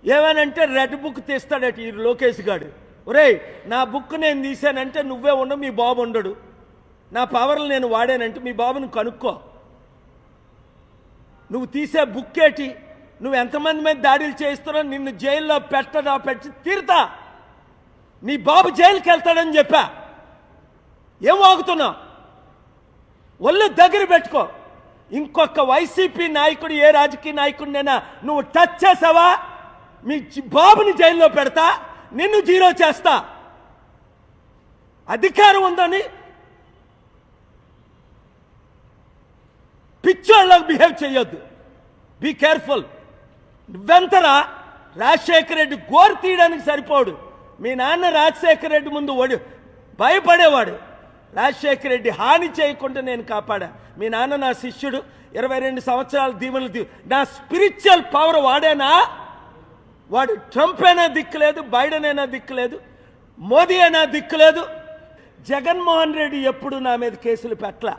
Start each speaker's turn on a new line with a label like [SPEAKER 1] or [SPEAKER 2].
[SPEAKER 1] ఏమనంటే red book తీస్తాడట ఈ లోకేష్ గాడు. ఒరేయ్, నా బుక్ నేను తీశానంటే నువ్వే ఉండవు, మీ బాబు ఉండడు. నా పవర్లు నేను వాడానంటే మీ బాబుని కనుక్కో. నువ్వు తీసే బుక్ ఏంటి? నువ్వు ఎంతమంది మీద దాడులు చేస్తున్నావు? నిన్ను జైల్లో పెట్టి తీరుతా. నీ బాబు జైలుకి వెళ్తాడని చెప్పా. ఏం వాగుతున్నావు? ఒళ్ళు దగ్గర పెట్టుకో. ఇంకొక వైసీపీ నాయకుడు, ఏ రాజకీయ నాయకుడినైనా నువ్వు టచ్ చేసావా, మీ బాబుని జైల్లో పెడతా, నిన్ను జీరో చేస్తా. అధికారం ఉందని పిచ్చోళ్ళకి బిహేవ్ చేయొద్దు. Be careful. నువ్వెంతరా? రాజశేఖర రెడ్డి గోరు తీయడానికి సరిపోడు. మీ నాన్న రాజశేఖర రెడ్డి ముందు భయపడేవాడు. రాజశేఖర రెడ్డి హాని చేయకుండా నేను కాపాడా. మీ నాన్న నా శిష్యుడు, 22 సంవత్సరాల దీవెనలు. నా స్పిరిచువల్ పవర్ వాడేనా? వాడు ట్రంప్ అయినా దిక్కులేదు, బైడెన్ అయినా దిక్కులేదు, మోదీ అయినా దిక్కులేదు. జగన్మోహన్ రెడ్డి ఎప్పుడు నా మీద కేసులు పెట్టలా.